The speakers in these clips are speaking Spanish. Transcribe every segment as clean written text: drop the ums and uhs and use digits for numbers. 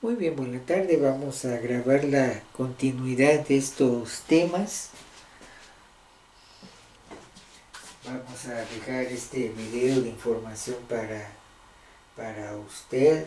Muy bien, buena tarde. Vamos a grabar la continuidad de estos temas. Vamos a dejar este video de información para usted.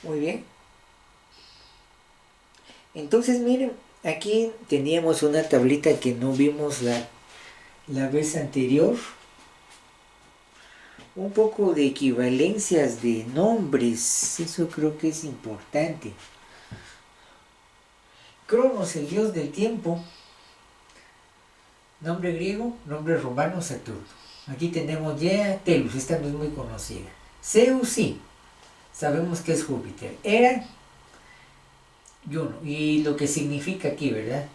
Muy bien. Entonces miren, aquí teníamos una tablita que no vimos la vez anterior. Un poco de equivalencias de nombres. Eso creo que es importante. Cronos, el dios del tiempo. Nombre griego, nombre romano, Saturno. Aquí tenemos ya Telus, esta no es muy conocida. Zeus sí, sabemos que es Júpiter. Hera, Juno. Y lo que significa aquí, ¿verdad?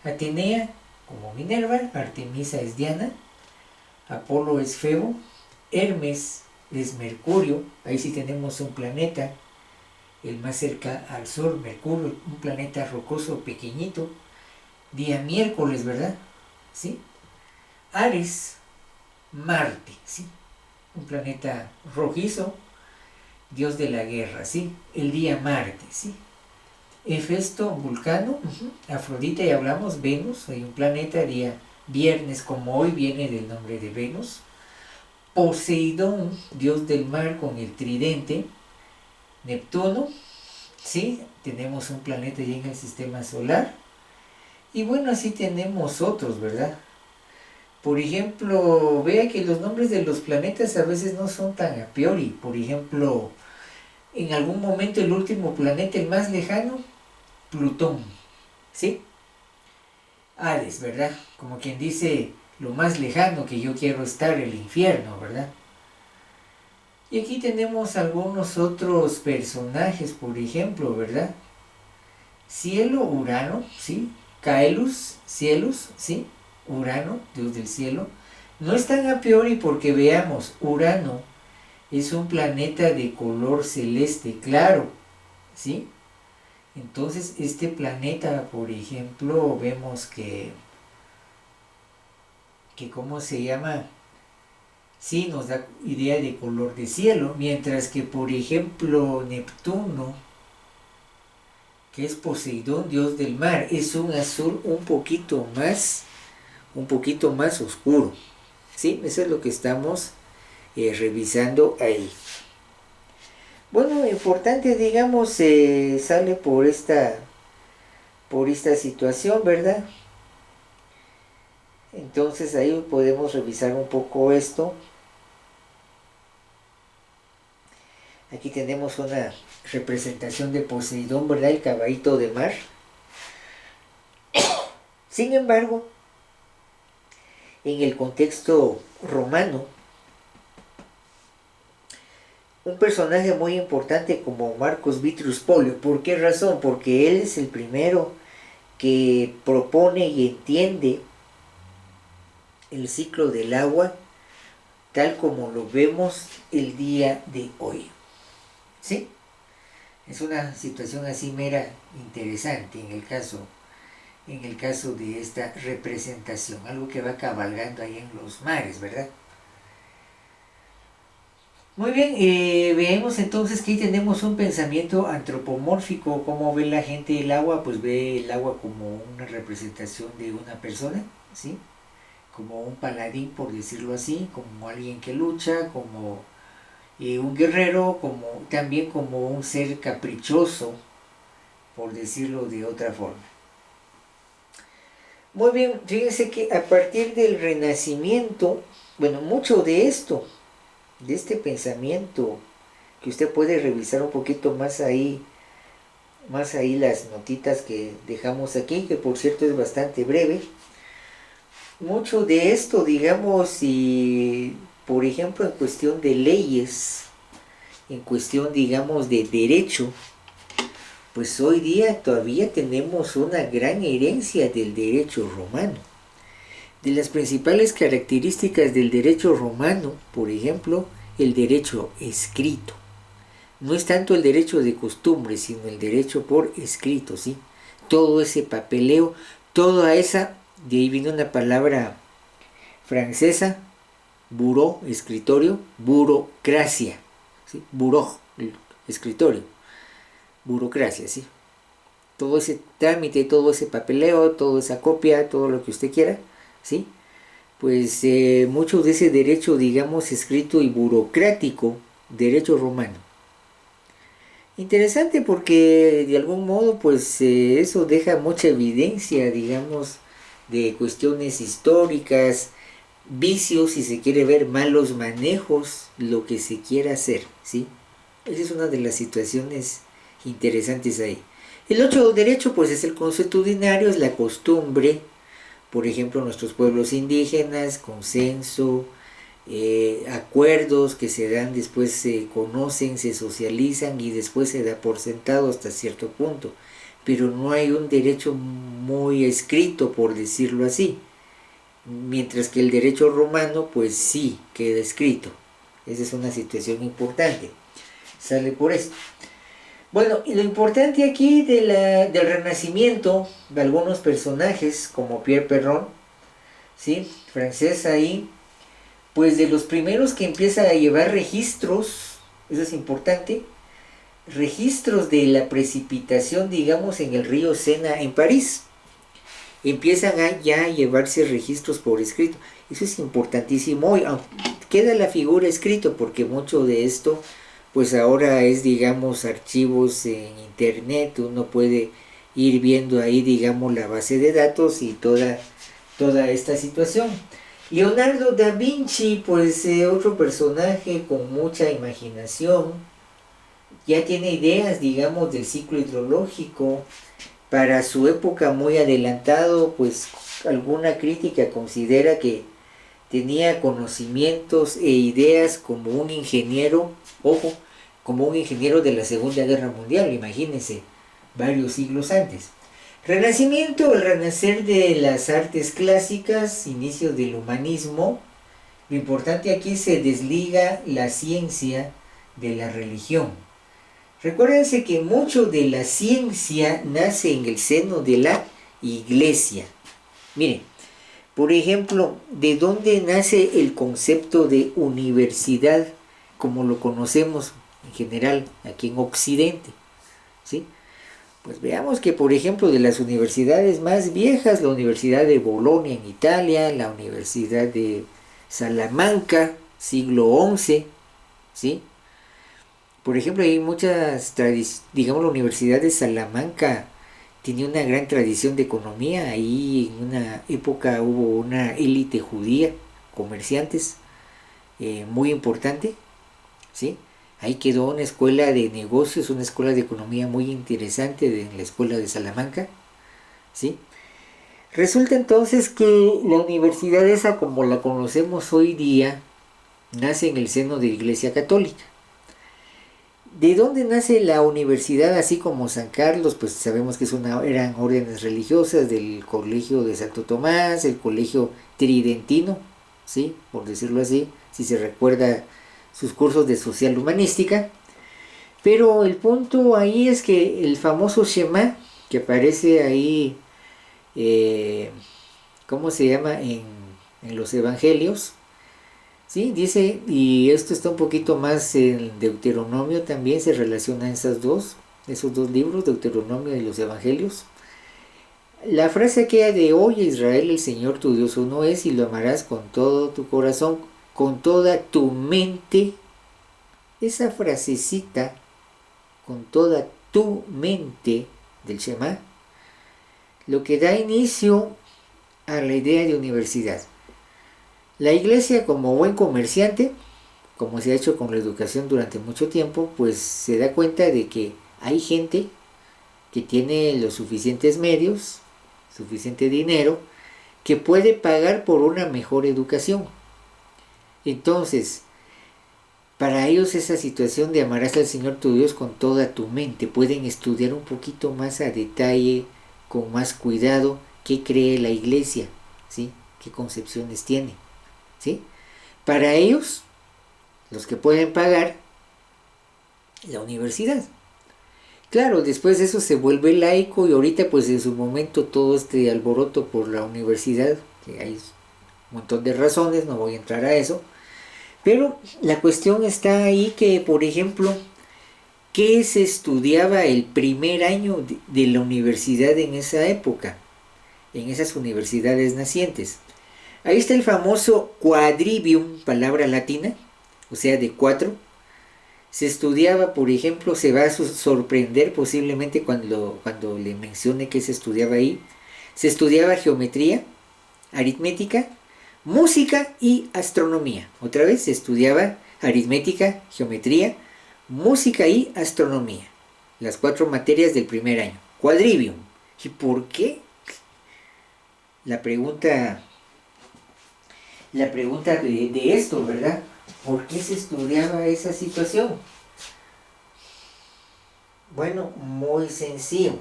Atenea, como Minerva. Artemisa es Diana. Apolo es Febo. Hermes es Mercurio. Ahí sí tenemos un planeta, el más cerca al Sol, Mercurio, un planeta rocoso pequeñito. Día miércoles, ¿verdad? ¿Sí? Ares, Marte, ¿sí? Un planeta rojizo, dios de la guerra, ¿sí? El día Marte, ¿sí? Hefesto, Vulcano, Afrodita, ya hablamos, Venus, hay un planeta, día viernes, como hoy viene del nombre de Venus. Poseidón, dios del mar con el tridente. Neptuno, ¿sí? Tenemos un planeta ya en el sistema solar. Y bueno, así tenemos otros, ¿verdad? Por ejemplo, vea que los nombres de los planetas a veces no son tan a priori. Por ejemplo, en algún momento el último planeta, el más lejano, Plutón, ¿sí? Hades, ¿verdad? Como quien dice, lo más lejano que yo quiero estar, el infierno, ¿verdad? Y aquí tenemos algunos otros personajes, por ejemplo, ¿verdad? Cielo, Urano, ¿sí? Caelus, Cielus, ¿sí? Urano, dios del cielo. No es tan a priori porque veamos, Urano es un planeta de color celeste claro, ¿sí? Entonces este planeta, por ejemplo, vemos que ¿cómo se llama? Sí, nos da idea de color de cielo, mientras que, por ejemplo, Neptuno, que es Poseidón, dios del mar, es un azul un poquito más oscuro, ¿sí? Eso es lo que estamos revisando ahí. Bueno, importante, digamos, sale por esta situación, ¿verdad? Entonces ahí podemos revisar un poco esto. Aquí tenemos una representación de Poseidón, ¿verdad? El caballito de mar. Sin embargo, en el contexto romano, un personaje muy importante como Marcus Vitrus Polio. ¿Por qué razón? Porque él es el primero que propone y entiende el ciclo del agua tal como lo vemos el día de hoy. ¿Sí? Es una situación así mera interesante en el caso de esta representación, algo que va cabalgando ahí en los mares, ¿verdad? Muy bien, veamos entonces que ahí tenemos un pensamiento antropomórfico. ¿Cómo ve la gente el agua? Pues ve el agua como una representación de una persona, ¿sí? Como un paladín, por decirlo así, como alguien que lucha, como un guerrero, como también como un ser caprichoso, por decirlo de otra forma. Muy bien, fíjense que a partir del Renacimiento, bueno, mucho de esto, de este pensamiento, que usted puede revisar un poquito más ahí las notitas que dejamos aquí, que por cierto es bastante breve. Mucho de esto, digamos, y por ejemplo en cuestión de leyes, en cuestión, digamos, de derecho, pues hoy día todavía tenemos una gran herencia del derecho romano. De las principales características del derecho romano, por ejemplo, el derecho escrito. No es tanto el derecho de costumbre, sino el derecho por escrito, ¿sí? Todo ese papeleo, toda esa, de ahí viene una palabra francesa, bureau, escritorio, burocracia, ¿sí? Bureau, escritorio, burocracia, ¿sí? Todo ese trámite, todo ese papeleo, toda esa copia, todo lo que usted quiera, ¿sí? Pues mucho de ese derecho, digamos, escrito y burocrático, derecho romano. Interesante porque de algún modo, pues eso deja mucha evidencia, digamos, de cuestiones históricas, vicios, si se quiere ver, malos manejos, lo que se quiera hacer, ¿sí? Esa es una de las situaciones interesantes ahí. El otro derecho, pues, es el consuetudinario, es la costumbre, por ejemplo, nuestros pueblos indígenas, consenso, acuerdos que se dan, después se conocen, se socializan y después se da por sentado hasta cierto punto. Pero no hay un derecho muy escrito, por decirlo así. Mientras que el derecho romano, pues sí, queda escrito. Esa es una situación importante. Sale por esto. Bueno, y lo importante aquí del renacimiento de algunos personajes, como Pierre Perron, ¿sí? Francés ahí, pues de los primeros que empieza a llevar registros, eso es importante, registros de la precipitación, digamos, en el río Sena en París. Empiezan ya a llevarse registros por escrito. Eso es importantísimo. Hoy queda la figura escrito porque mucho de esto pues ahora es, digamos, archivos en internet. Uno puede ir viendo ahí, digamos, la base de datos y toda esta situación. Leonardo da Vinci, pues otro personaje con mucha imaginación, ya tiene ideas, digamos, del ciclo hidrológico, para su época muy adelantado, pues alguna crítica considera que tenía conocimientos e ideas como un ingeniero, ojo, como un ingeniero de la Segunda Guerra Mundial, imagínense, varios siglos antes. Renacimiento, el renacer de las artes clásicas, inicio del humanismo. Lo importante aquí se desliga la ciencia de la religión. Recuérdense que mucho de la ciencia nace en el seno de la iglesia. Miren, por ejemplo, ¿de dónde nace el concepto de universidad como lo conocemos en general aquí en Occidente? ¿Sí? Pues veamos que, por ejemplo, de las universidades más viejas, la Universidad de Bolonia en Italia, la Universidad de Salamanca, siglo XI, ¿sí? Por ejemplo, hay muchas digamos, la Universidad de Salamanca tiene una gran tradición de economía. Ahí en una época hubo una élite judía, comerciantes, muy importante, ¿sí? Ahí quedó una escuela de negocios, una escuela de economía muy interesante de la escuela de Salamanca, ¿sí? Resulta entonces que la universidad esa, como la conocemos hoy día, nace en el seno de la Iglesia Católica. ¿De dónde nace la universidad así como San Carlos? Pues sabemos que eran órdenes religiosas del colegio de Santo Tomás, el colegio tridentino, ¿sí? Por decirlo así, si se recuerda sus cursos de social humanística. Pero el punto ahí es que el famoso Shema, que aparece ahí, ¿cómo se llama? En los evangelios, ¿sí? Dice, y esto está un poquito más en Deuteronomio también, se relacionan esos dos libros, Deuteronomio y los Evangelios. La frase que hay de oye Israel, el Señor tu Dios uno es y lo amarás con todo tu corazón, con toda tu mente. Esa frasecita, con toda tu mente del Shema, lo que da inicio a la idea de universidad. La iglesia, como buen comerciante, como se ha hecho con la educación durante mucho tiempo, pues se da cuenta de que hay gente que tiene los suficientes medios, suficiente dinero, que puede pagar por una mejor educación. Entonces, para ellos esa situación de amarás al Señor tu Dios con toda tu mente, pueden estudiar un poquito más a detalle, con más cuidado, qué cree la iglesia, ¿sí? qué concepciones tiene, ¿sí? Para ellos, los que pueden pagar la universidad. Claro, después eso se vuelve laico y ahorita pues en su momento todo este alboroto por la universidad, que hay un montón de razones, no voy a entrar a eso, pero la cuestión está ahí que, por ejemplo, ¿qué se estudiaba el primer año de la universidad en esa época? En esas universidades nacientes. Ahí está el famoso quadrivium, palabra latina, o sea, de 4. Se estudiaba, por ejemplo, se va a sorprender posiblemente cuando le mencione que se estudiaba ahí. Se estudiaba geometría, aritmética, música y astronomía. Otra vez se estudiaba aritmética, geometría, música y astronomía. Las 4 materias del primer año. Quadrivium. ¿Y por qué? La pregunta de esto, ¿verdad? ¿Por qué se estudiaba esa situación? Bueno, muy sencillo.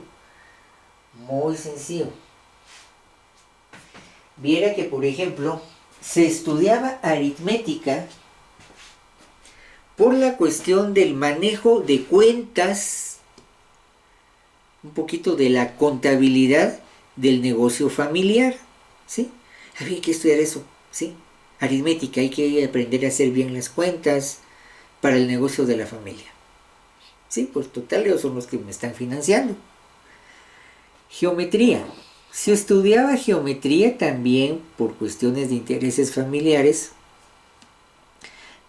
Muy sencillo. Viera que, por ejemplo, se estudiaba aritmética por la cuestión del manejo de cuentas, un poquito de la contabilidad del negocio familiar, ¿sí? Había que estudiar eso, ¿sí? Aritmética, hay que aprender a hacer bien las cuentas para el negocio de la familia. Sí, pues total, ellos son los que me están financiando. Geometría. Se estudiaba geometría también por cuestiones de intereses familiares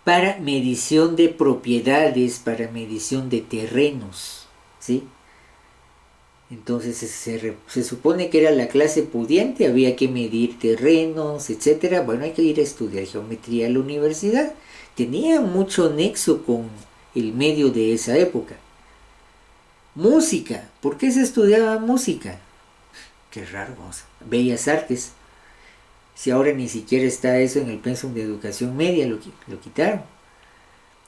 para medición de propiedades, para medición de terrenos, ¿sí? Entonces se supone que era la clase pudiente, había que medir terrenos, etcétera. Bueno, hay que ir a estudiar geometría a la universidad. Tenía mucho nexo con el medio de esa época. Música. ¿Por qué se estudiaba música? Qué raro, vamos. Bellas artes. Si ahora ni siquiera está eso en el pensum de educación media, lo quitaron.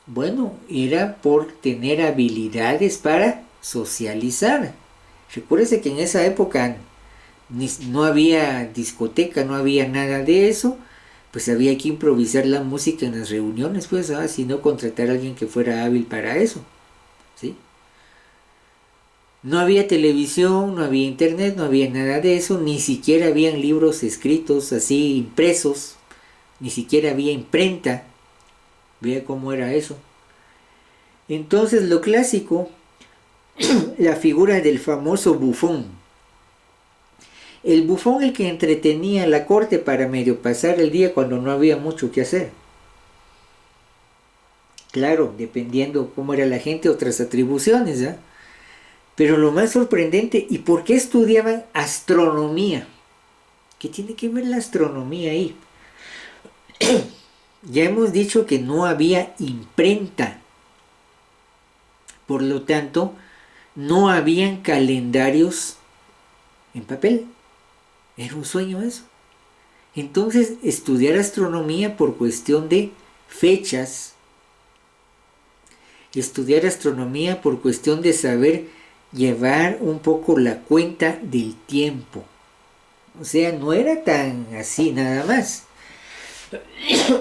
Bueno, era por tener habilidades para socializar. Recuérdese que en esa época no había discoteca, no había nada de eso, pues había que improvisar la música en las reuniones, pues, si no contratar a alguien que fuera hábil para eso, ¿sí? No había televisión, no había internet, no había nada de eso, ni siquiera habían libros escritos así impresos, ni siquiera había imprenta. Vea cómo era eso. Entonces lo clásico, la figura del famoso bufón. El bufón, el que entretenía a la corte para medio pasar el día cuando no había mucho que hacer. Claro, dependiendo cómo era la gente, otras atribuciones, ¿eh? Pero lo más sorprendente, ¿y por qué estudiaban astronomía? ¿Qué tiene que ver la astronomía ahí? Ya hemos dicho que no había imprenta. Por lo tanto, no habían calendarios en papel. Era un sueño eso. Entonces, estudiar astronomía por cuestión de fechas, estudiar astronomía por cuestión de saber llevar un poco la cuenta del tiempo. O sea, no era tan así nada más.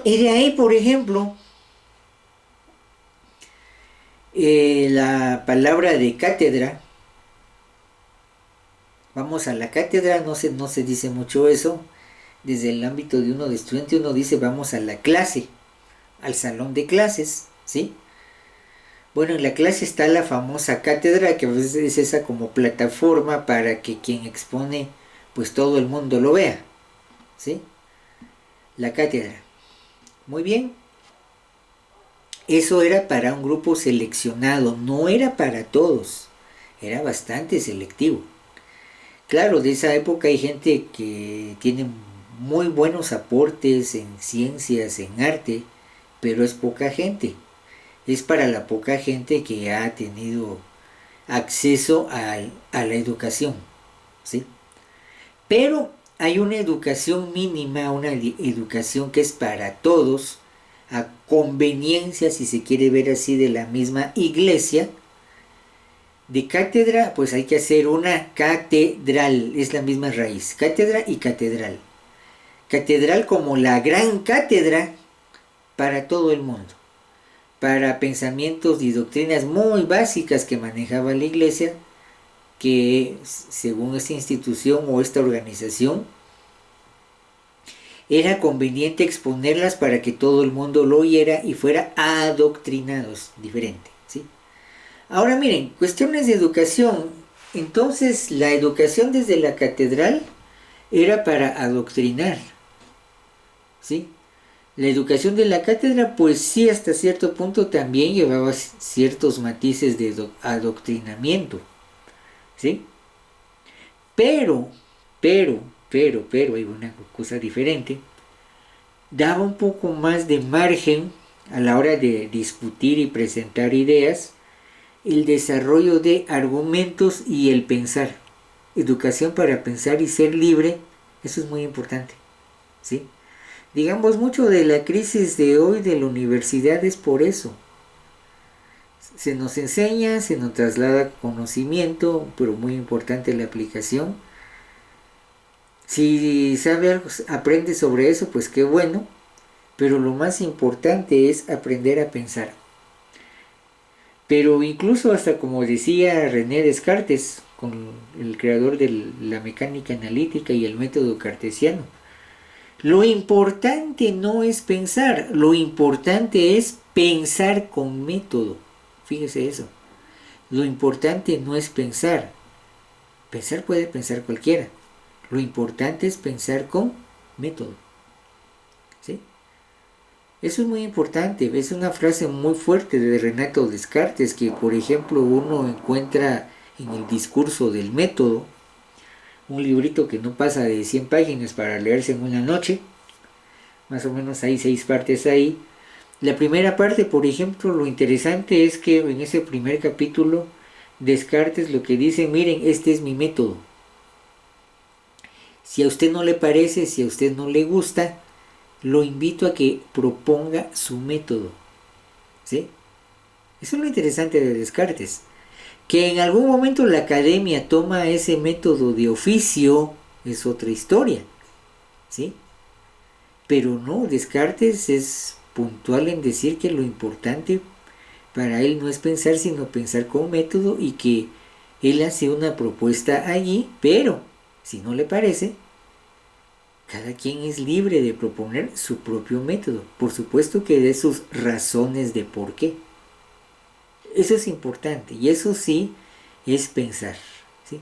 Y de ahí, por ejemplo, la palabra de cátedra. Vamos a la cátedra, no se dice mucho eso. Desde el ámbito de uno de estudiante, uno dice vamos a la clase, al salón de clases, ¿sí? Bueno, en la clase está la famosa cátedra, que a veces es esa como plataforma para que quien expone, pues todo el mundo lo vea, ¿sí? La cátedra. Muy bien. Eso era para un grupo seleccionado, no era para todos, era bastante selectivo. Claro, de esa época hay gente que tiene muy buenos aportes en ciencias, en arte, pero es poca gente. Es para la poca gente que ha tenido acceso a la educación, ¿sí? Pero hay una educación mínima, una educación que es para todos, a conveniencia, si se quiere ver así, de la misma iglesia. De cátedra, pues hay que hacer una catedral, es la misma raíz, cátedra y catedral. Catedral como la gran cátedra para todo el mundo, para pensamientos y doctrinas muy básicas que manejaba la iglesia, que según esta institución o esta organización era conveniente exponerlas para que todo el mundo lo oyera y fuera adoctrinado. Es diferente, ¿sí? Ahora miren, cuestiones de educación. Entonces la educación desde la catedral era para adoctrinar, ¿sí? La educación de la cátedra, pues sí, hasta cierto punto también llevaba ciertos matices de adoctrinamiento, ¿sí? Pero, hay una cosa diferente. Daba un poco más de margen a la hora de discutir y presentar ideas, el desarrollo de argumentos y el pensar. Educación para pensar y ser libre, eso es muy importante, ¿sí? Digamos, mucho de la crisis de hoy de la universidad es por eso. Se nos enseña, se nos traslada conocimiento, pero muy importante la aplicación. Si sabe algo, aprende sobre eso, pues qué bueno, pero lo más importante es aprender a pensar. Pero incluso hasta como decía René Descartes, con el creador de la mecánica analítica y el método cartesiano, lo importante no es pensar, lo importante es pensar con método. Fíjese eso. Lo importante no es pensar. Pensar puede pensar cualquiera. Lo importante es pensar con método. ¿Sí? Eso es muy importante. Es una frase muy fuerte de Renato Descartes que, por ejemplo, uno encuentra en el discurso del método, un librito que no pasa de 100 páginas para leerse en una noche. Más o menos hay 6 partes ahí. La primera parte, por ejemplo, lo interesante es que en ese primer capítulo Descartes lo que dice, miren, este es mi método. Si a usted no le parece, si a usted no le gusta, lo invito a que proponga su método. ¿Sí? Eso es lo interesante de Descartes. Que en algún momento la academia toma ese método de oficio es otra historia. ¿Sí? Pero no, Descartes es puntual en decir que lo importante para él no es pensar, sino pensar con método, y que él hace una propuesta allí, pero si no le parece, cada quien es libre de proponer su propio método. Por supuesto que de sus razones de por qué. Eso es importante, y eso sí es pensar, ¿sí?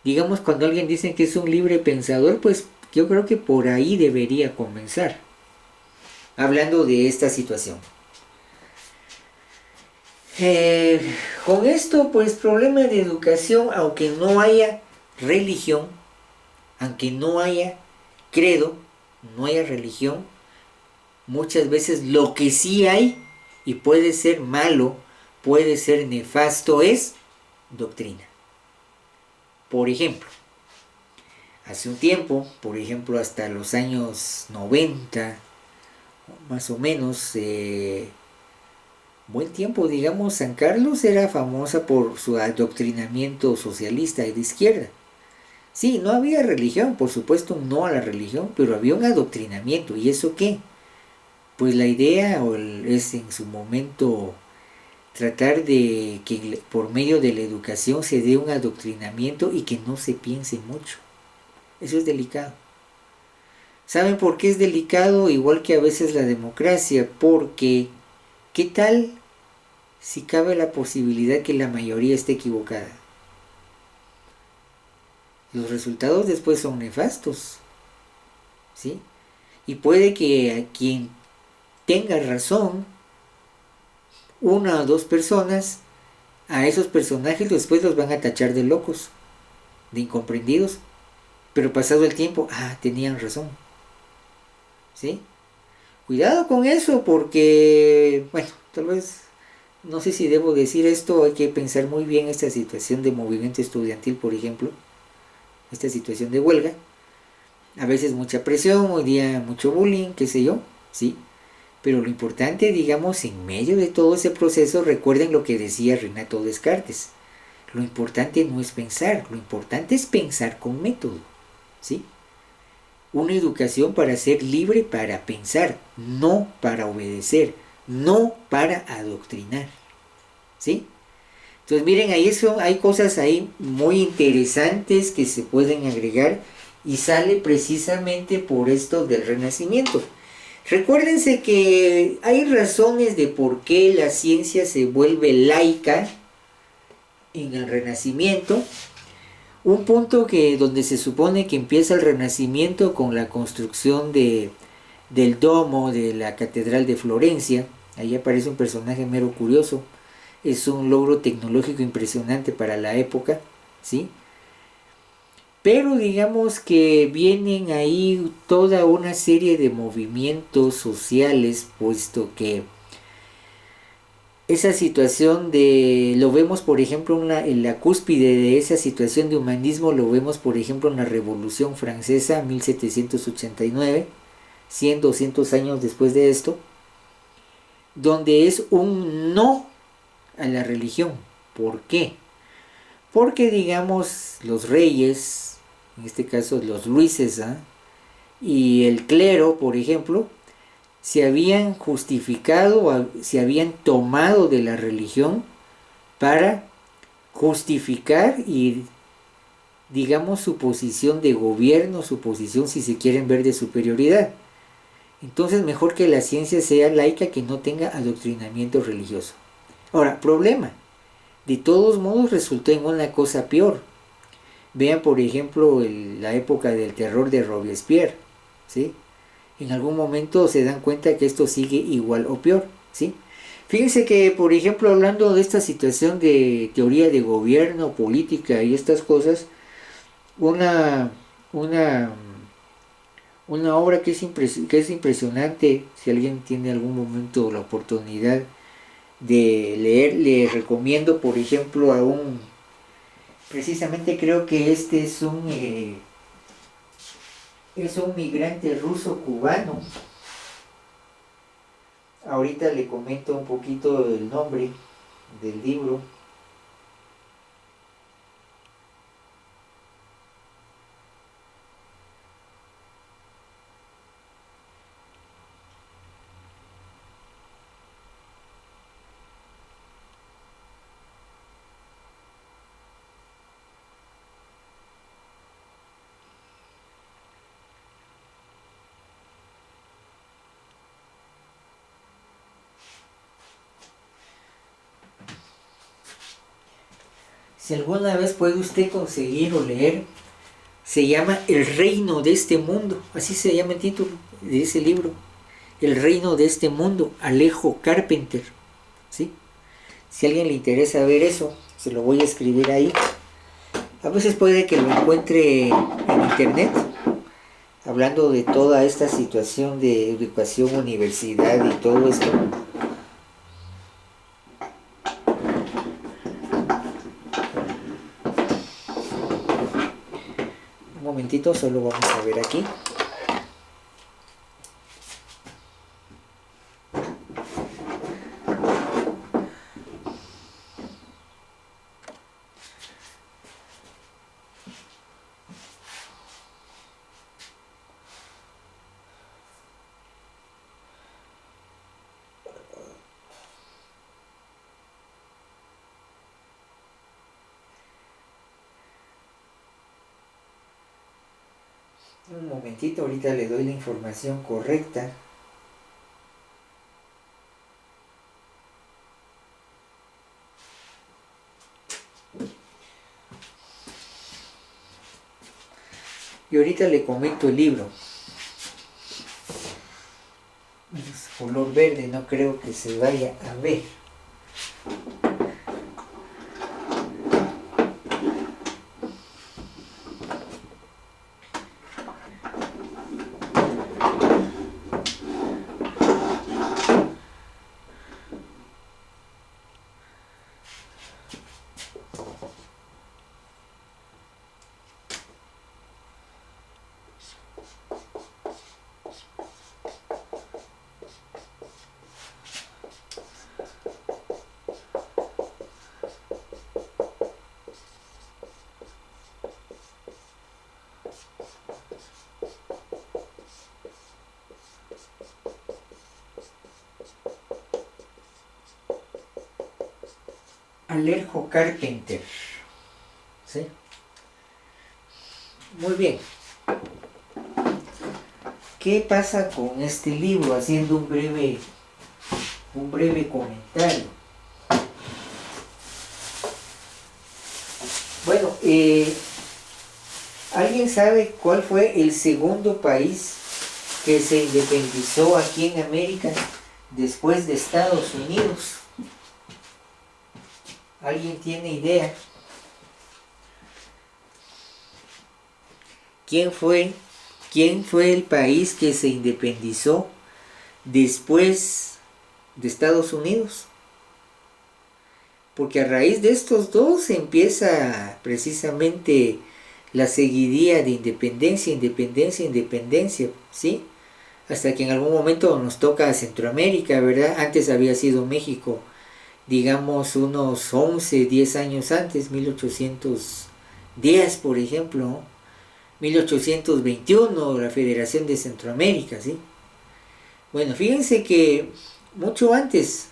Digamos, cuando alguien dice que es un libre pensador, pues yo creo que por ahí debería comenzar, hablando de esta situación. Con esto, pues problema de educación, aunque no haya religión, aunque no haya credo, no haya religión, muchas veces lo que sí hay, y puede ser malo, puede ser nefasto, es doctrina. Por ejemplo, hace un tiempo, por ejemplo hasta los años 90, más o menos, buen tiempo, digamos, San Carlos era famosa por su adoctrinamiento socialista y de izquierda. Sí, no había religión, por supuesto no a la religión, pero había un adoctrinamiento. ¿Y eso qué? Pues la idea es en su momento tratar de que por medio de la educación se dé un adoctrinamiento y que no se piense mucho. Eso es delicado. ¿Saben por qué es delicado? Igual que a veces la democracia, porque ¿qué tal si cabe la posibilidad que la mayoría esté equivocada? Los resultados después son nefastos, ¿sí? Y puede que a quien tenga razón, una o dos personas, a esos personajes después los van a tachar de locos, de incomprendidos, pero pasado el tiempo, tenían razón, ¿sí? Cuidado con eso, porque, bueno, tal vez, no sé si debo decir esto, hay que pensar muy bien esta situación de movimiento estudiantil, por ejemplo, esta situación de huelga. A veces mucha presión, hoy día mucho bullying, qué sé yo, ¿sí? Pero lo importante, digamos, en medio de todo ese proceso, recuerden lo que decía Renato Descartes. Lo importante no es pensar, lo importante es pensar con método, ¿sí? una educación para ser libre para pensar, no para obedecer, no para adoctrinar. ¿Sí? Entonces miren, ahí eso, hay cosas ahí muy interesantes que se pueden agregar y sale precisamente por esto del Renacimiento. Recuérdense que hay razones de por qué la ciencia se vuelve laica en el Renacimiento. Un punto que donde se supone que empieza el Renacimiento con la construcción del domo de la Catedral de Florencia. Ahí aparece un personaje mero curioso. Es un logro tecnológico impresionante para la época, ¿sí? Pero digamos que vienen ahí toda una serie de movimientos sociales, puesto que esa situación lo vemos por ejemplo en la cúspide de esa situación de humanismo, lo vemos por ejemplo en la Revolución Francesa 1789, 100, 200 años después de esto, donde es un no a la religión. ¿Por qué? Porque digamos los reyes, en este caso los Luises, y el clero, por ejemplo, se habían justificado, se habían tomado de la religión para justificar y digamos su posición de gobierno, su posición si se quieren ver de superioridad. Entonces mejor que la ciencia sea laica, que no tenga adoctrinamiento religioso. Ahora, problema. De todos modos resultó en una cosa peor. Vean por ejemplo la época del terror de Robespierre, ¿sí? En algún momento se dan cuenta que esto sigue igual o peor, ¿sí? Fíjense que, por ejemplo, hablando de esta situación de teoría de gobierno, política y estas cosas, una, una, una obra que es impresionante, si alguien tiene algún momento la oportunidad de leer, le recomiendo, por ejemplo, precisamente creo que este es un migrante ruso cubano. Ahorita le comento un poquito el nombre del libro. Si alguna vez puede usted conseguir o leer, se llama El reino de este mundo. Así se llama el título de ese libro. El reino de este mundo, Alejo Carpenter. ¿Sí? Si a alguien le interesa ver eso, se lo voy a escribir ahí. A veces puede que lo encuentre en internet, hablando de toda esta situación de educación, universidad y todo esto. Un momentito, solo vamos a ver aquí. Un momentito, ahorita le doy la información correcta. Y ahorita le comento el libro. Es color verde, no creo que se vaya a ver. Alejo Carpenter. ¿Sí? Muy bien. ¿Qué pasa con este libro? Haciendo un breve comentario. Bueno, ¿alguien sabe cuál fue el segundo país que se independizó aquí en América después de Estados Unidos? ¿Alguien tiene idea? ¿Quién fue el país que se independizó después de Estados Unidos? Porque a raíz de estos dos empieza precisamente la seguidilla de independencia, ¿sí? Hasta que en algún momento nos toca Centroamérica, ¿verdad? Antes había sido México, digamos unos 11, 10 años antes, 1810 por ejemplo, 1821, la Federación de Centroamérica, ¿sí? Bueno, fíjense que mucho antes,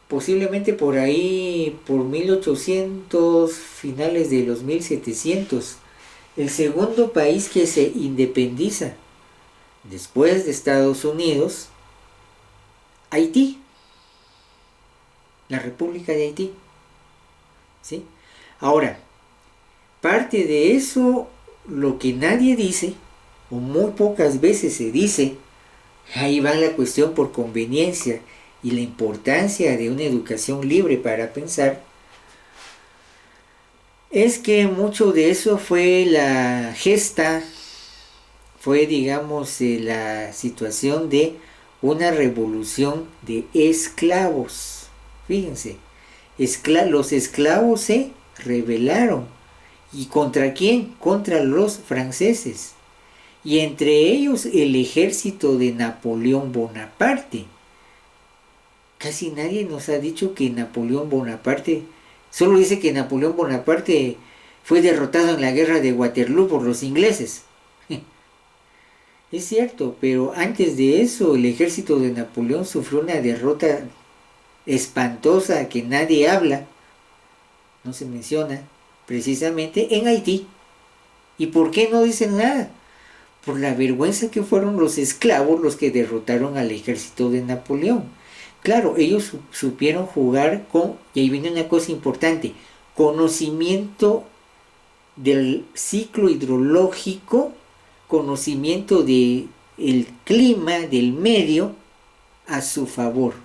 posiblemente por ahí, por 1800, finales de los 1700, el segundo país que se independiza después de Estados Unidos, Haití, la República de Haití, ¿sí? Ahora, parte de eso, lo que nadie dice, o muy pocas veces se dice, ahí va la cuestión por conveniencia y la importancia de una educación libre para pensar, es que mucho de eso fue la gesta, fue digamos la situación de una revolución de esclavos. Fíjense, los esclavos se rebelaron. ¿Y contra quién? Contra los franceses. Y entre ellos el ejército de Napoleón Bonaparte. Casi nadie nos ha dicho que Napoleón Bonaparte, solo dice que Napoleón Bonaparte fue derrotado en la guerra de Waterloo por los ingleses. Es cierto, pero antes de eso el ejército de Napoleón sufrió una derrota espantosa que nadie habla, no se menciona, precisamente en Haití. ¿Y por qué no dicen nada? Por la vergüenza que fueron los esclavos los que derrotaron al ejército de Napoleón. Claro, ellos supieron jugar con, y ahí viene una cosa importante, conocimiento del ciclo hidrológico, conocimiento del clima, del medio, a su favor.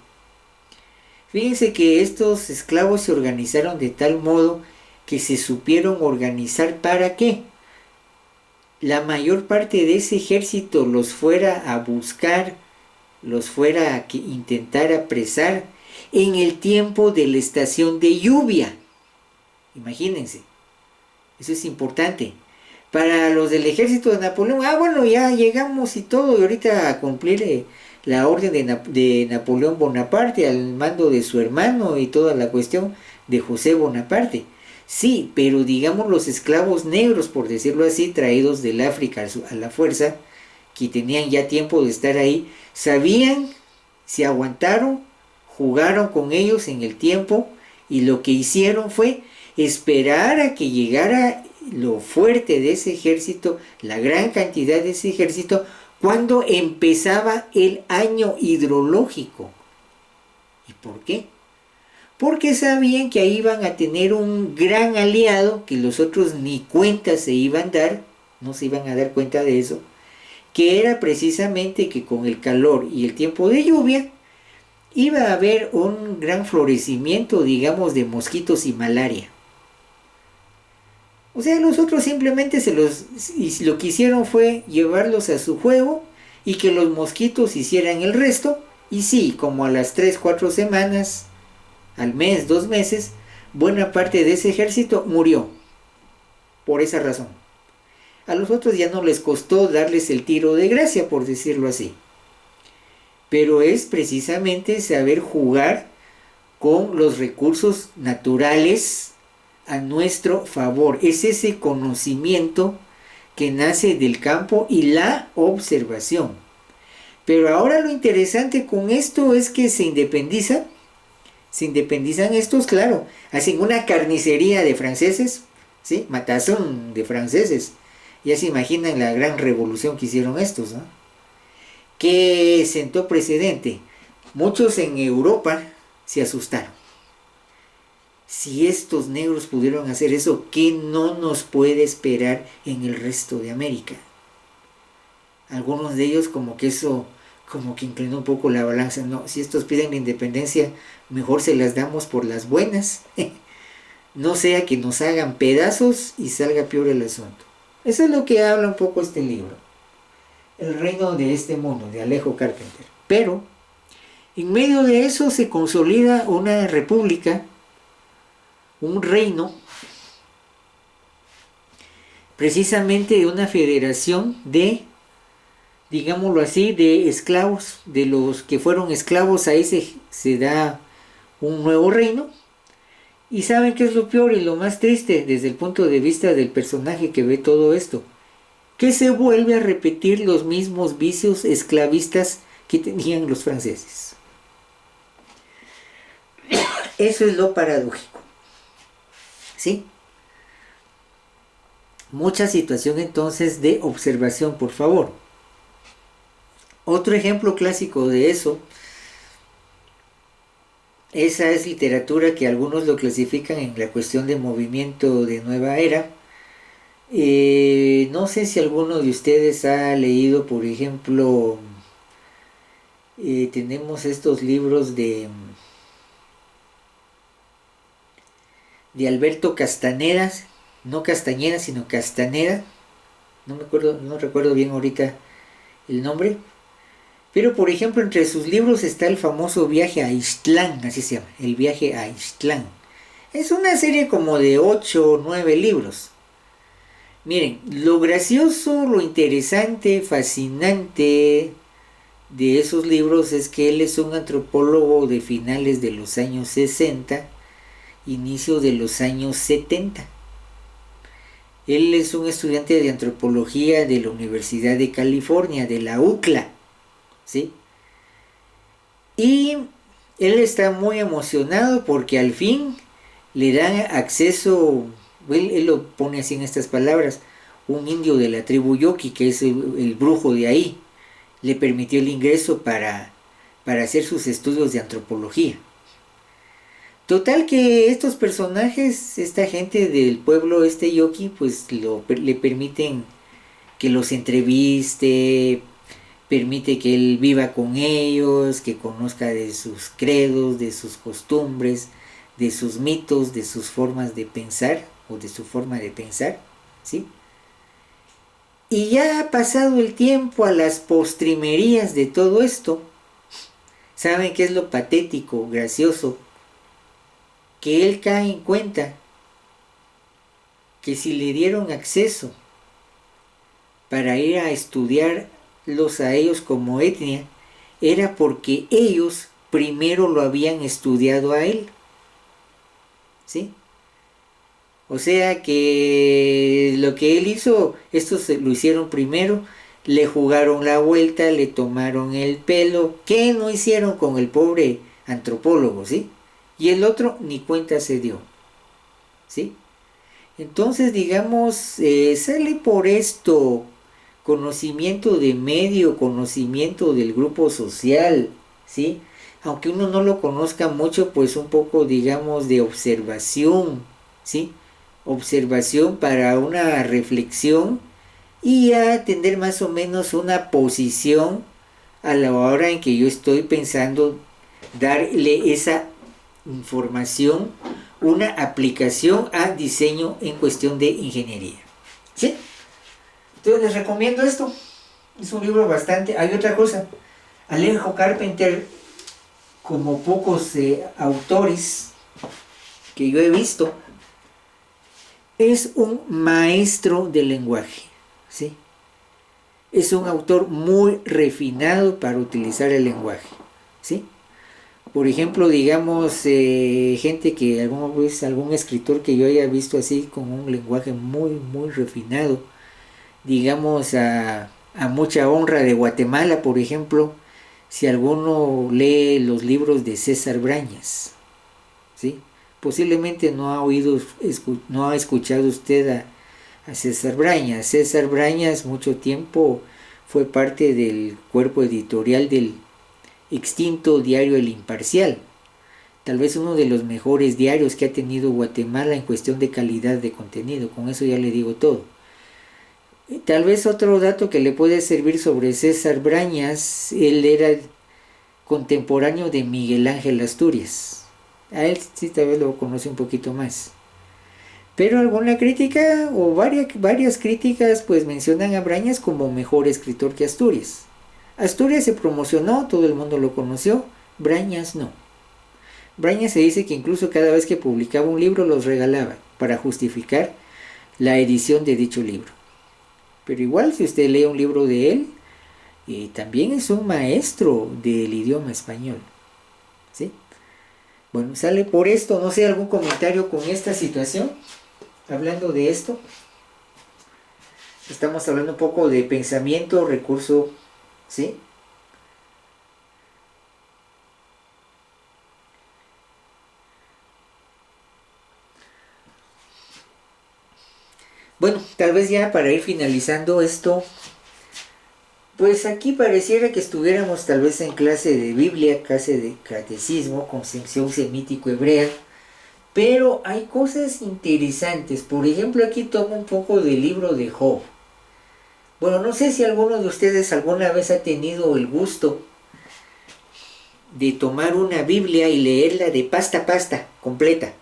Fíjense que estos esclavos se organizaron de tal modo que se supieron organizar para que la mayor parte de ese ejército los fuera a buscar, los fuera a intentar apresar en el tiempo de la estación de lluvia. Imagínense, eso es importante. Para los del ejército de Napoleón, bueno, ya llegamos y todo, y ahorita a cumplir la orden de Napoleón Bonaparte al mando de su hermano y toda la cuestión de José Bonaparte. Sí, pero digamos los esclavos negros, por decirlo así, traídos del África a la fuerza, que tenían ya tiempo de estar ahí, sabían, se aguantaron, jugaron con ellos en el tiempo, y lo que hicieron fue esperar a que llegara lo fuerte de ese ejército, la gran cantidad de ese ejército, cuando empezaba el año hidrológico. ¿Y por qué? Porque sabían que ahí iban a tener un gran aliado, que los otros ni cuenta se iban a dar, no se iban a dar cuenta de eso, que era precisamente que con el calor y el tiempo de lluvia iba a haber un gran florecimiento, digamos, de mosquitos y malaria. O sea, los otros simplemente lo que hicieron fue llevarlos a su juego y que los mosquitos hicieran el resto. Y sí, como a las 3, 4 semanas, al mes, 2 meses, buena parte de ese ejército murió. Por esa razón. A los otros ya no les costó darles el tiro de gracia, por decirlo así. Pero es precisamente saber jugar con los recursos naturales a nuestro favor. Es ese conocimiento que nace del campo y la observación. Pero ahora lo interesante con esto es que se independiza Se independizan estos, claro, hacen una carnicería de franceses, ¿sí? Matazón de franceses. Ya se imaginan la gran revolución que hicieron estos, ¿no? Que sentó precedente. Muchos en Europa se asustaron. Si estos negros pudieron hacer eso, ¿qué no nos puede esperar en el resto de América? Algunos de ellos como que eso, como que inclinó un poco la balanza. No, si estos piden la independencia, mejor se las damos por las buenas. No sea que nos hagan pedazos y salga peor el asunto. Eso es lo que habla un poco este libro. El reino de este mundo, de Alejo Carpenter. Pero, en medio de eso se consolida una república, un reino, precisamente de una federación de, digámoslo así, de esclavos, de los que fueron esclavos. Ahí se da un nuevo reino. Y ¿saben qué es lo peor y lo más triste desde el punto de vista del personaje que ve todo esto? Que se vuelve a repetir los mismos vicios esclavistas que tenían los franceses. Eso es lo paradójico, ¿sí? Mucha situación entonces de observación, por favor. Otro ejemplo clásico de eso, esa es literatura que algunos lo clasifican en la cuestión de movimiento de nueva era. No sé si alguno de ustedes ha leído, por ejemplo, tenemos estos libros de Alberto Castaneda, no Castañeda, sino Castaneda, no recuerdo bien ahorita el nombre, pero por ejemplo entre sus libros está el famoso Viaje a Ixtlán, así se llama, el Viaje a Ixtlán. Es una serie como de 8 o 9 libros. Miren, lo gracioso, lo interesante, fascinante de esos libros es que él es un antropólogo de finales de los años 60, inicio de los años 70. Él es un estudiante de antropología de la Universidad de California, de la UCLA, ¿sí? Y él está muy emocionado porque al fin le dan acceso, él lo pone así en estas palabras, un indio de la tribu Yoki, que es el brujo de ahí, le permitió el ingreso para hacer sus estudios de antropología. Total que estos personajes, esta gente del pueblo Yoki, pues le permiten que los entreviste, permite que él viva con ellos, que conozca de sus credos, de sus costumbres, de sus mitos, de sus formas de pensar, o de su forma de pensar, ¿sí? Y ya ha pasado el tiempo, a las postrimerías de todo esto, ¿saben qué es lo patético, gracioso? Que él cae en cuenta que si le dieron acceso para ir a estudiarlos a ellos como etnia, era porque ellos primero lo habían estudiado a él, ¿sí? O sea que lo que él hizo, estos lo hicieron primero, le jugaron la vuelta, le tomaron el pelo. ¿Qué no hicieron con el pobre antropólogo, sí? Y el otro ni cuenta se dio, ¿sí? Entonces, digamos, sale por esto conocimiento de medio, conocimiento del grupo social, ¿sí? Aunque uno no lo conozca mucho, pues un poco, digamos, de observación, ¿sí? Observación para una reflexión y a tener más o menos una posición a la hora en que yo estoy pensando darle esa información, una aplicación a diseño en cuestión de ingeniería, ¿sí? Entonces les recomiendo esto. Es un libro bastante... Hay otra cosa. Alejo Carpenter, como pocos autores que yo he visto, es un maestro del lenguaje, ¿sí? Es un autor muy refinado para utilizar el lenguaje, ¿sí? Por ejemplo, digamos, gente que alguna vez, algún escritor que yo haya visto así con un lenguaje muy, muy refinado, digamos, a mucha honra de Guatemala, por ejemplo, si alguno lee los libros de César Brañas, ¿sí? Posiblemente no ha escuchado usted a César Brañas. César Brañas mucho tiempo fue parte del cuerpo editorial del extinto diario El Imparcial, tal vez uno de los mejores diarios que ha tenido Guatemala en cuestión de calidad de contenido. Con eso ya le digo todo. Tal vez otro dato que le puede servir sobre César Brañas: él era contemporáneo de Miguel Ángel Asturias. A él sí tal vez lo conoce un poquito más. Pero alguna crítica o varias críticas pues mencionan a Brañas como mejor escritor que Asturias. Asturias se promocionó, todo el mundo lo conoció, Brañas no. Brañas se dice que incluso cada vez que publicaba un libro los regalaba para justificar la edición de dicho libro. Pero igual si usted lee un libro de él, también es un maestro del idioma español, ¿sí? Bueno, sale por esto, no sé, algún comentario con esta situación, hablando de esto. Estamos hablando un poco de pensamiento, recurso, ¿sí? Bueno, tal vez ya para ir finalizando esto, pues aquí pareciera que estuviéramos tal vez en clase de Biblia, clase de catecismo, concepción semítico-hebrea, pero hay cosas interesantes. Por ejemplo, aquí tomo un poco del libro de Job. Bueno, no sé si alguno de ustedes alguna vez ha tenido el gusto de tomar una Biblia y leerla de pasta a pasta, completa.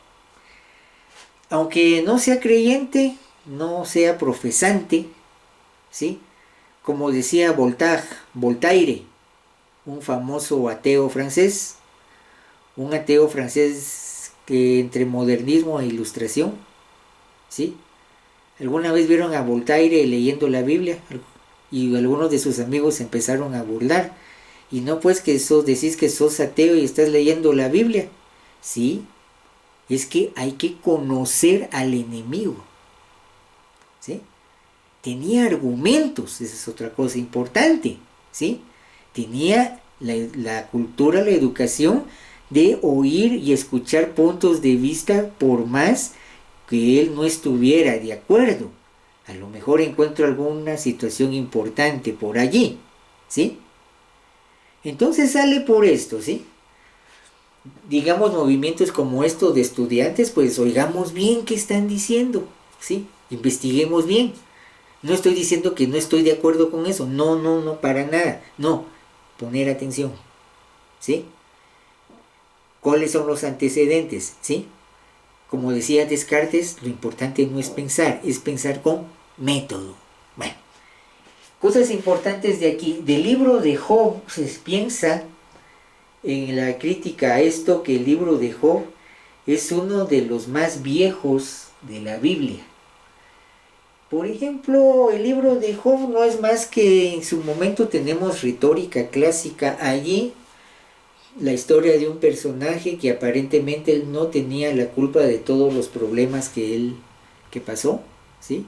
Aunque no sea creyente, no sea profesante, ¿sí? Como decía Voltaire, un famoso ateo francés, un ateo francés que entre modernismo e ilustración, ¿sí? ¿Alguna vez vieron a Voltaire leyendo la Biblia? Y algunos de sus amigos empezaron a burlar. Y no, pues que decís que sos ateo y estás leyendo la Biblia. Sí, es que hay que conocer al enemigo, ¿sí? Tenía argumentos, esa es otra cosa importante, ¿sí? Tenía la cultura, la educación de oír y escuchar puntos de vista por más que él no estuviera de acuerdo. A lo mejor encuentro alguna situación importante por allí, ¿sí? Entonces sale por esto, ¿sí? Digamos, movimientos como estos de estudiantes, pues oigamos bien qué están diciendo, ¿sí? Investiguemos bien. No estoy diciendo que no estoy de acuerdo con eso, no, para nada, no, poner atención, ¿sí? ¿Cuáles son los antecedentes, ¿sí? Como decía Descartes, lo importante no es pensar con método. Bueno, cosas importantes de aquí. Del libro de Job se piensa en la crítica a esto que el libro de Job es uno de los más viejos de la Biblia. Por ejemplo, el libro de Job no es más que en su momento tenemos retórica clásica allí, la historia de un personaje que aparentemente él no tenía la culpa de todos los problemas que pasó, ¿sí?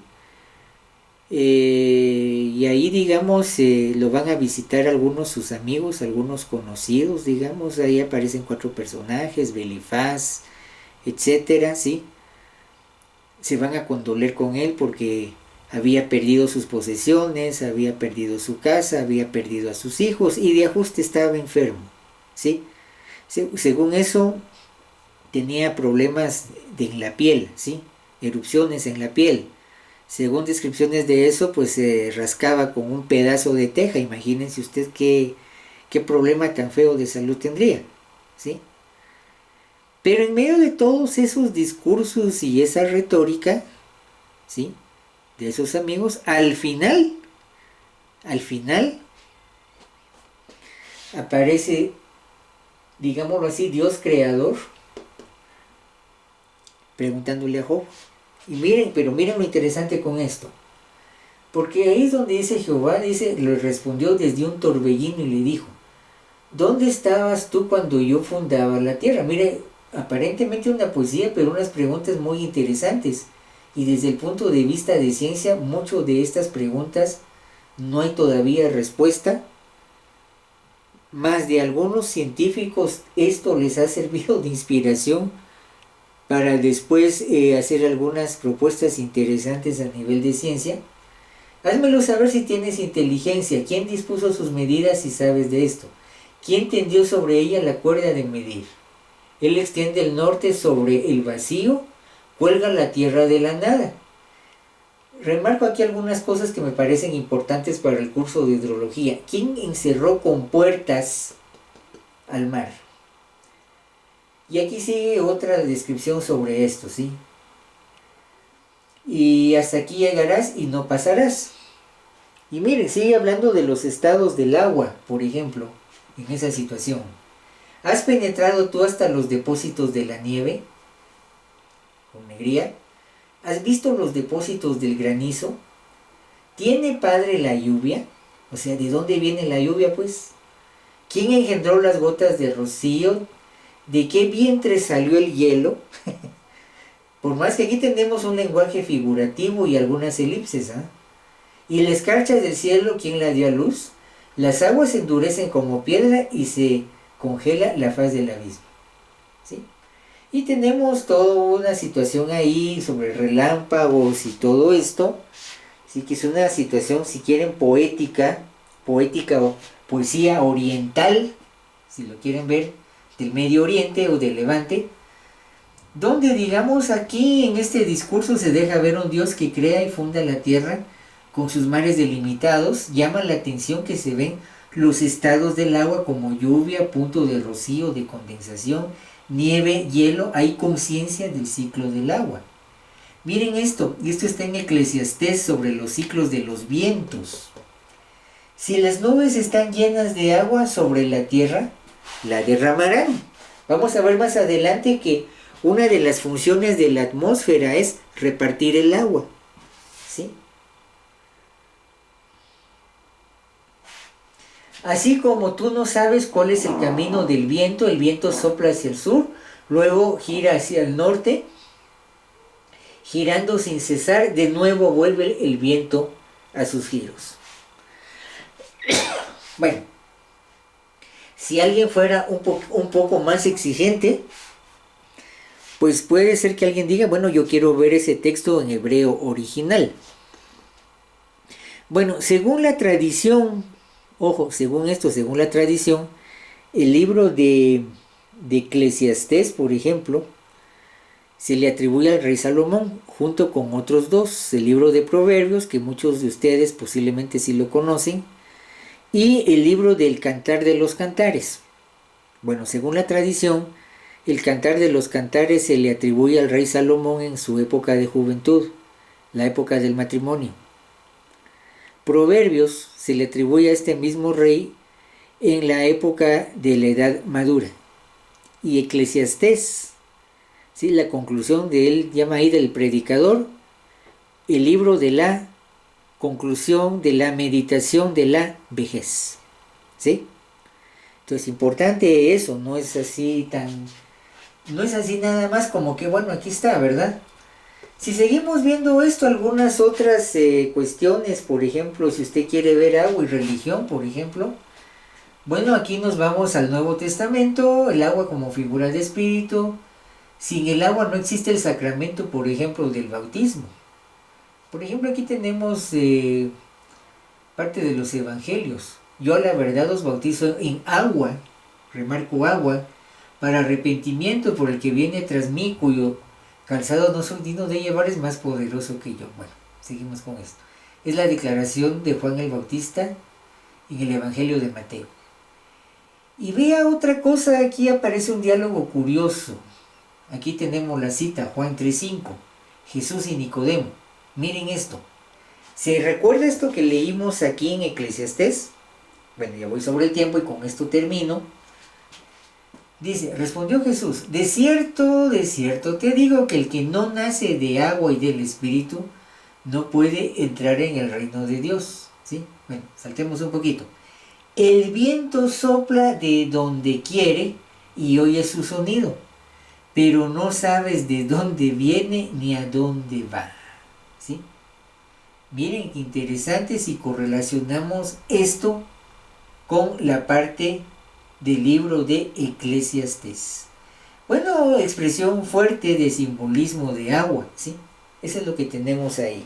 Y ahí, digamos, lo van a visitar algunos sus amigos, algunos conocidos, digamos, ahí aparecen 4 personajes, Belifaz, etcétera, ¿sí? Se van a condoler con él porque había perdido sus posesiones, había perdido su casa, había perdido a sus hijos y de ajuste estaba enfermo, ¿sí? Según eso, tenía problemas en la piel, ¿sí? Erupciones en la piel. Según descripciones de eso, pues se rascaba con un pedazo de teja. Imagínense usted qué problema tan feo de salud tendría, ¿sí? Pero en medio de todos esos discursos y esa retórica, ¿sí?, de esos amigos, al final aparece, digámoslo así, Dios creador, preguntándole a Job. Y miren lo interesante con esto. Porque ahí es donde dice Jehová, le respondió desde un torbellino y le dijo: ¿dónde estabas tú cuando yo fundaba la tierra? Mire, aparentemente una poesía, pero unas preguntas muy interesantes. Y desde el punto de vista de ciencia, muchas de estas preguntas no hay todavía respuesta. Más de algunos científicos esto les ha servido de inspiración para después hacer algunas propuestas interesantes a nivel de ciencia. Házmelo saber si tienes inteligencia. ¿Quién dispuso sus medidas si sabes de esto? ¿Quién tendió sobre ella la cuerda de medir? Él extiende el norte sobre el vacío, cuelga la tierra de la nada. Remarco aquí algunas cosas que me parecen importantes para el curso de hidrología. ¿Quién encerró con puertas al mar? Y aquí sigue otra descripción sobre esto, ¿sí? Y hasta aquí llegarás y no pasarás. Y miren, sigue hablando de los estados del agua, por ejemplo, en esa situación. ¿Has penetrado tú hasta los depósitos de la nieve? Con negría. ¿Has visto los depósitos del granizo? ¿Tiene padre la lluvia? O sea, ¿de dónde viene la lluvia, pues? ¿Quién engendró las gotas de rocío? ¿De qué vientre salió el hielo? Por más que aquí tenemos un lenguaje figurativo y algunas elipses, ¿ah? ¿Y la escarcha del cielo, quién la dio a luz? Las aguas se endurecen como piedra y se congela la faz del abismo, ¿sí? Y tenemos toda una situación ahí sobre relámpagos y todo esto, sí, que es una situación, si quieren, poética o poesía oriental, si lo quieren ver, del Medio Oriente o del Levante, donde, digamos, aquí en este discurso se deja ver un Dios que crea y funda la tierra con sus mares delimitados. Llama la atención que se ven los estados del agua como lluvia, punto de rocío, de condensación, nieve, hielo. Hay conciencia del ciclo del agua. Miren esto, y esto está en Eclesiastés sobre los ciclos de los vientos. Si las nubes están llenas de agua sobre la tierra, la derramarán. Vamos a ver más adelante que una de las funciones de la atmósfera es repartir el agua, ¿sí? Así como tú no sabes cuál es el camino del viento, el viento sopla hacia el sur, luego gira hacia el norte, girando sin cesar, de nuevo vuelve el viento a sus giros. Bueno, si alguien fuera un poco más exigente, pues puede ser que alguien diga, bueno, yo quiero ver ese texto en hebreo original. Bueno, según la tradición, ojo, según la tradición, el libro de Eclesiastés, por ejemplo, se le atribuye al rey Salomón, junto con otros dos, el libro de Proverbios, que muchos de ustedes posiblemente sí lo conocen, y el libro del Cantar de los Cantares. Bueno, según la tradición, el Cantar de los Cantares se le atribuye al rey Salomón en su época de juventud, la época del matrimonio. Proverbios se le atribuye a este mismo rey en la época de la edad madura. Y Eclesiastés, ¿sí? La conclusión de él llama ahí del predicador, el libro de la conclusión de la meditación de la vejez, ¿sí? Entonces, importante eso, no es así nada más como que, bueno, aquí está, ¿verdad? Si seguimos viendo esto, algunas otras cuestiones, por ejemplo, si usted quiere ver agua y religión, por ejemplo, bueno, aquí nos vamos al Nuevo Testamento, el agua como figura de espíritu. Sin el agua no existe el sacramento, por ejemplo, del bautismo. Por ejemplo, aquí tenemos parte de los evangelios. Yo a la verdad os bautizo en agua, remarco agua, para arrepentimiento por el que viene tras mí, cuyo calzado no soy digno de llevar, es más poderoso que yo. Bueno, seguimos con esto. Es la declaración de Juan el Bautista en el Evangelio de Mateo. Y vea otra cosa, aquí aparece un diálogo curioso. Aquí tenemos la cita, Juan 3:5, Jesús y Nicodemo. Miren esto. ¿Se recuerda esto que leímos aquí en Eclesiastés? Bueno, ya voy sobre el tiempo y con esto termino. Dice, respondió Jesús, de cierto te digo que el que no nace de agua y del Espíritu no puede entrar en el reino de Dios. ¿Sí? Bueno, saltemos un poquito. El viento sopla de donde quiere y oye su sonido, pero no sabes de dónde viene ni a dónde va. ¿Sí? Miren qué interesante si correlacionamos esto con la parte del libro de Eclesiastés. Bueno, expresión fuerte de simbolismo de agua, ¿sí? Eso es lo que tenemos ahí.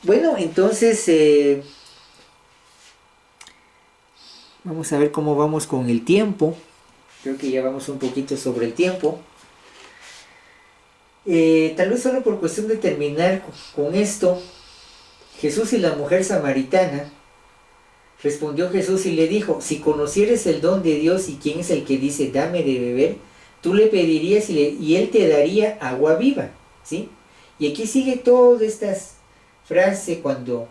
Bueno, entonces vamos a ver cómo vamos con el tiempo. Creo que ya vamos un poquito sobre el tiempo. Tal vez solo por cuestión de terminar con esto, Jesús y la mujer samaritana. Respondió Jesús y le dijo, si conocieres el don de Dios y quién es el que dice, dame de beber, tú le pedirías y él te daría agua viva, ¿sí? Y aquí sigue todas estas frases cuando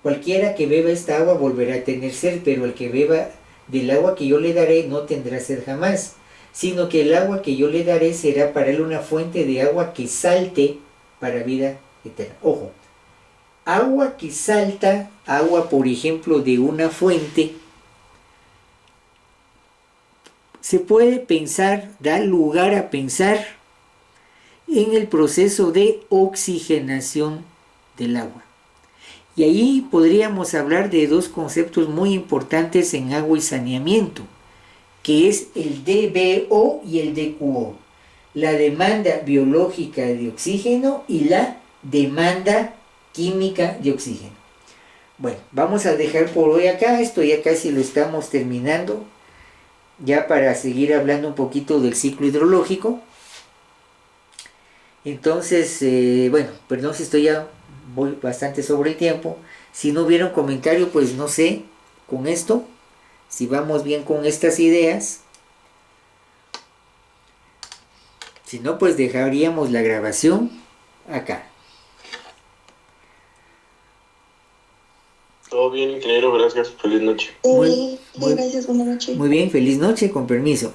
cualquiera que beba esta agua volverá a tener sed, pero el que beba del agua que yo le daré no tendrá sed jamás, sino que el agua que yo le daré será para él una fuente de agua que salte para vida eterna. Ojo, agua que salta, agua por ejemplo de una fuente, se puede pensar, da lugar a pensar en el proceso de oxigenación del agua. Y ahí podríamos hablar de dos conceptos muy importantes en agua y saneamiento, que es el DBO y el DQO, la demanda biológica de oxígeno y la demanda química de oxígeno. Bueno, vamos a dejar por hoy acá, esto ya casi lo estamos terminando, ya para seguir hablando un poquito del ciclo hidrológico. Entonces, bueno, perdón si estoy ya voy bastante sobre el tiempo. Si no hubiera un comentario, pues no sé, con esto, si vamos bien con estas ideas. Si no, pues dejaríamos la grabación acá. Todo bien, ingeniero, gracias. Feliz noche. Muy, muy, Gracias, buenas noches. muy bien, feliz noche, con permiso.